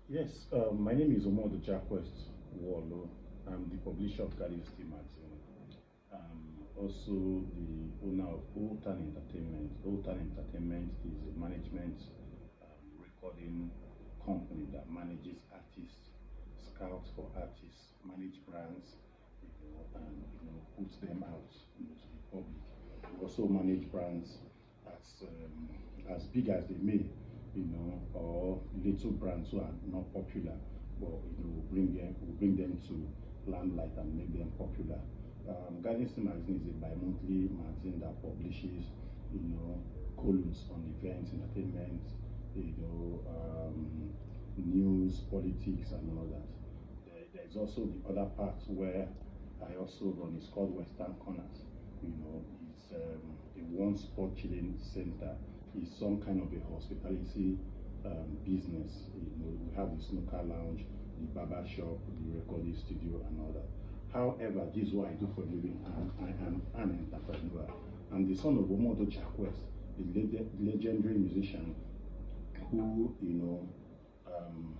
Yes, my name is Omodo Jacquest Wallo. I'm the publisher of Guardian City magazine. Also the owner of Old Town Entertainment. Old Town Entertainment is a management recording company that manages artists, scouts for artists, manage brands, and puts them out to the public. We also manage brands as big as they may, or little brands who are not popular, but we bring them to limelight and make them popular. Guardian City magazine is a bi-monthly magazine that publishes, columns on events, entertainment, news, politics, and all that. There's also the other part where I also run. It's called Western Corners. It's a one-spot chilling center. It's some kind of a hospitality business. We have the snooker lounge, the barber shop, the recording studio, and all that. However, this is what I do for a living. I am an entrepreneur. I'm the son of Omodo Jacquest, the legendary musician who,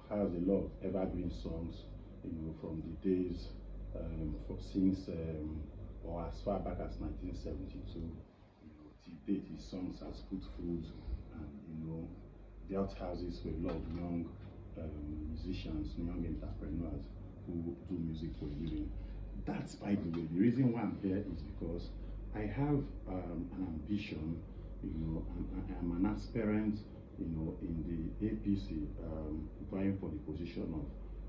has a lot of evergreen songs, from the days or as far back as 1972, till date. His songs has put food and, built houses for a lot of young musicians, young entrepreneurs who do music for a living. That's by the way. The reason why I'm here is because I have an ambition. I'm an aspirant, in the APC, vying for the position of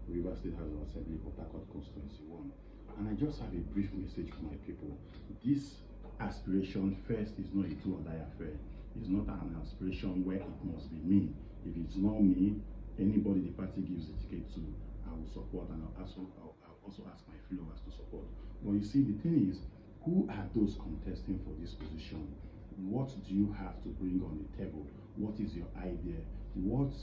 River State House of Assembly, Port Harcourt Constituency 1. And I just have a brief message for my people. This aspiration, first, is not a do or die affair. It's not an aspiration where it must be me. If it's not me, anybody the party gives a ticket to, I will support, and I'll also ask my followers to support. But you see, the thing is, who are those contesting for this position? What do you have to bring on the table? What is your idea? What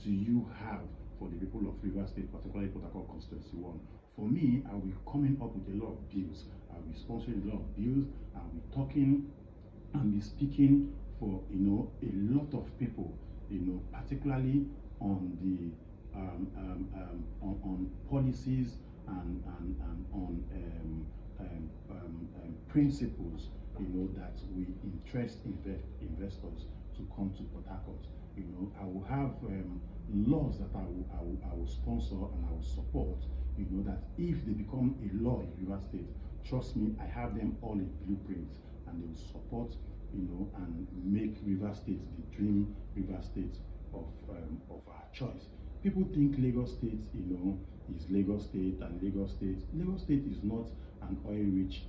do you have for the people of River State, particularly Port Harcourt Constituency 1? For me, I'll be coming up with a lot of bills. I'll be sponsoring a lot of bills. I'll be talking and be speaking for a lot of people, particularly on the on policies and on principles, that we interest investors to come to Port Harcourt. I will have laws that I will sponsor and I will support. That if they become a law in River State, trust me, I have them all in blueprints, and they will support, and make River State the dream River State of our choice. People think Lagos State, is Lagos State, and Lagos State is not an oil-rich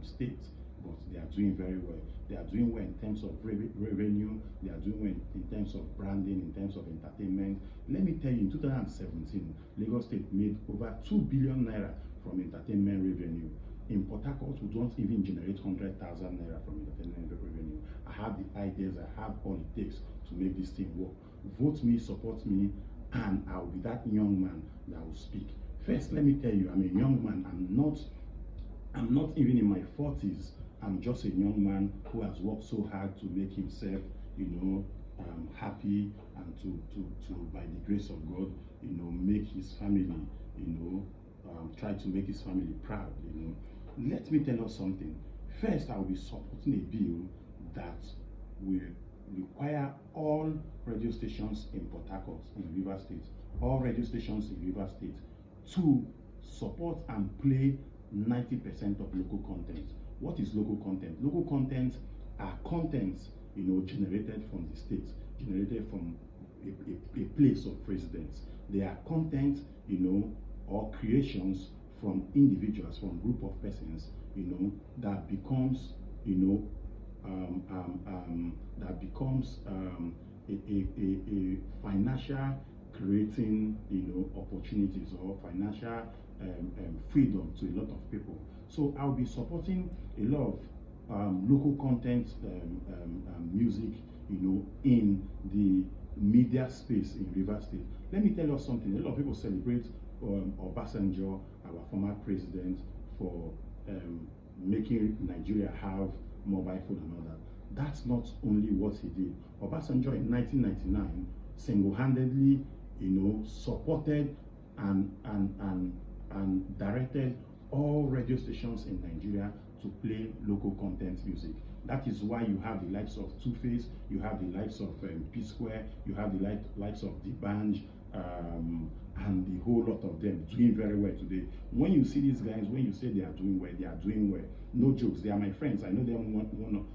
state, but they are doing very well. They are doing well in terms of revenue. They are doing well in terms of branding, in terms of entertainment. Let me tell you, in 2017, Lagos State made over 2 billion naira from entertainment revenue. In Port Harcourt, we don't even generate 100,000 naira from entertainment revenue. I have the ideas, I have all it takes to make this thing work. Vote me, support me, and I will be that young man that will speak. First, let me tell you, I'm a young man. I'm not even in my 40s. I'm just a young man who has worked so hard to make himself, happy, and to by the grace of God, make his family, try to make his family proud. Let me tell us something. First, I will be supporting a bill that will require all radio stations in Port Harcourt, in River State, all radio stations in River State, to support and play 90% of local content. What is local content? Local content are contents, generated from the state, generated from a place of residence. They are content, or creations from individuals, from group of persons, that becomes, a financial creating, opportunities, or financial freedom to a lot of people. So I'll be supporting a lot of local content, music, in the media space in River State. Let me tell you something. A lot of people celebrate Obasanjo, our former president, for making Nigeria have mobile phone and all that. That's not only what he did. Obasanjo in 1999 single-handedly, supported and directed all radio stations in Nigeria to play local content music. That is why you have the likes of Two-Face, you have the likes of P-Square, you have the likes of D'banj, and the whole lot of them doing very well today. When you see these guys, when you say they are doing well, they are doing well. No jokes, they are my friends. I know them one-to-one.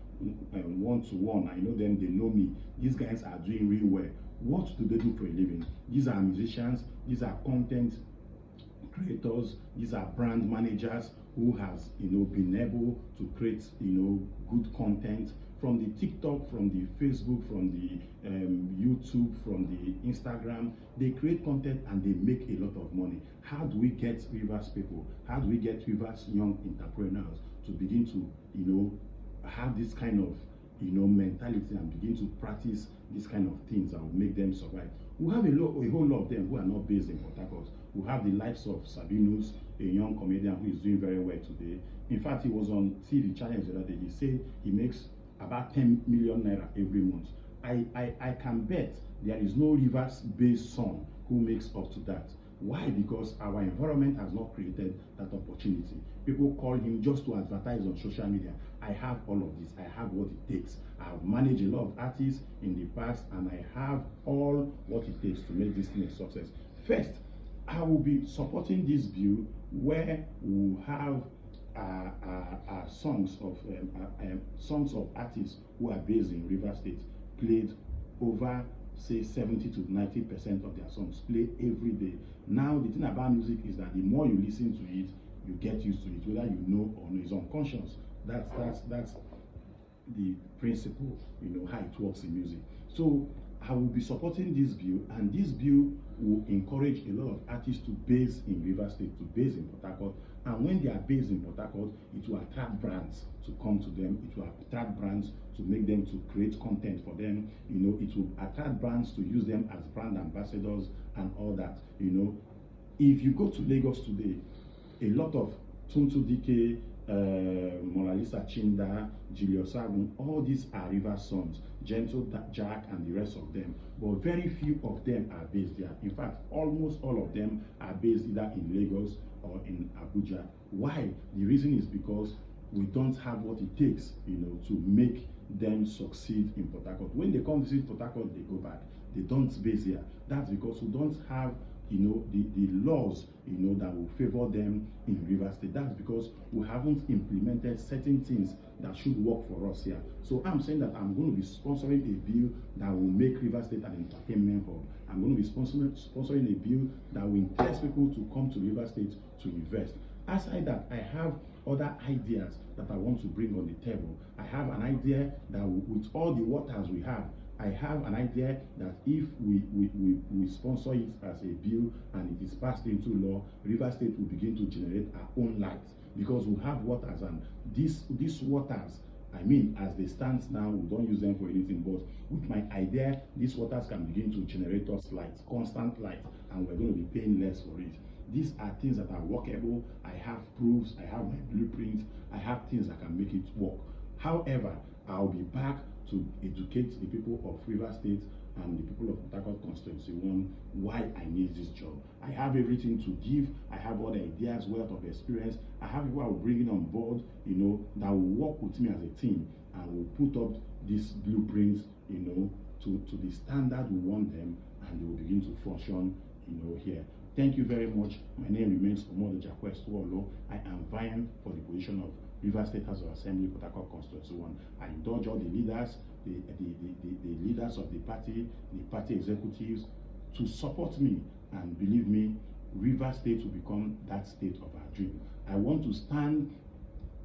I know them, they know me. These guys are doing really well. What do they do for a living? These are musicians, these are content creators, these are brand managers who has been able to create good content from the TikTok, from the Facebook, from the YouTube, from the Instagram. They create content and they make a lot of money. How do we get Rivers people, how do we get Rivers young entrepreneurs to begin to have this kind of mentality and begin to practice these kind of things that will make them survive? We have a whole lot of them who are not based in Port Harcourt. We have the likes of Sabinus, a young comedian who is doing very well today. In fact, he was on TV Challenge the other day. He said he makes about 10 million naira every month. I can bet there is no Rivers-based son who makes up to that. Why? Because our environment has not created that opportunity. People call him just to advertise on social media. I have all of this. I have what it takes. I have managed a lot of artists in the past, and I have all what it takes to make this thing a success. First, I will be supporting this bill where we will have songs of artists who are based in Rivers State played over, say, 70 to 90% of their songs played every day. Now, the thing about music is that the more you listen to it, you get used to it, whether you know or no. It's unconscious. That's the principle, how it works in music. So I will be supporting this bill, and this bill will encourage a lot of artists to base in Rivers State, to base in Port Harcourt. And when they are based in Port Harcourt, it will attract brands to come to them. It will attract brands to make them to create content for them. It will attract brands to use them as brand ambassadors and all that. If you go to Lagos today, a lot of Tuntu Dike, Mona Lisa Chinda, Julius Agun, all these are Rivers sons, Gentle Jack and the rest of them. But very few of them are based there. In fact, almost all of them are based either in Lagos or in Abuja. Why? The reason is because we don't have what it takes, to make them succeed in Port Harcourt. When they come visit Port Harcourt, they go back. They don't base here. That's because we don't have the laws that will favor them in Rivers State. That's because we haven't implemented certain things that should work for us here. So I'm saying that I'm going to be sponsoring a bill that will make Rivers State an entertainment hub. I'm going to be sponsoring a bill that will entice people to come to Rivers State to invest. Aside that, I have other ideas that I want to bring on the table. I have an idea that with all the waters we have, I have an idea that if we sponsor it as a bill and it is passed into law, Rivers State will begin to generate our own light, because we have waters, and these waters, as they stand now, we don't use them for anything. But with my idea, these waters can begin to generate us light, constant light, and we're going to be paying less for it. These are things that are workable. I have proofs, I have my blueprint, I have things that can make it work. However, I'll be back to educate the people of Rivers State and the people of Port Harcourt constituency on why I need this job. I have everything to give. I have all the ideas, wealth of experience. I have people I will bring in on board, that will work with me as a team, and will put up these blueprints, to the standard we want them, and they will begin to function, here. Thank you very much. My name remains Omodo Jacques Wolo. I am vying for the position of Rivers State House of Assembly, Port Harcourt Constituency 1. I indulge all the leaders, the leaders of the party executives to support me, and believe me, Rivers State will become that state of our dream. I want to stand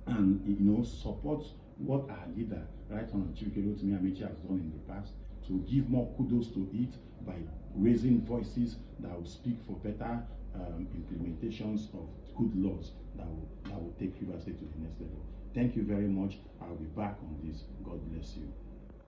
and support what our leader, Right Honorable Chibuike Rotimi Amaechi, has done in the past, to give more kudos to it by raising voices that will speak for better implementations of good laws that will take Rivers State to the next level. Thank you very much. I'll be back on this. God bless you.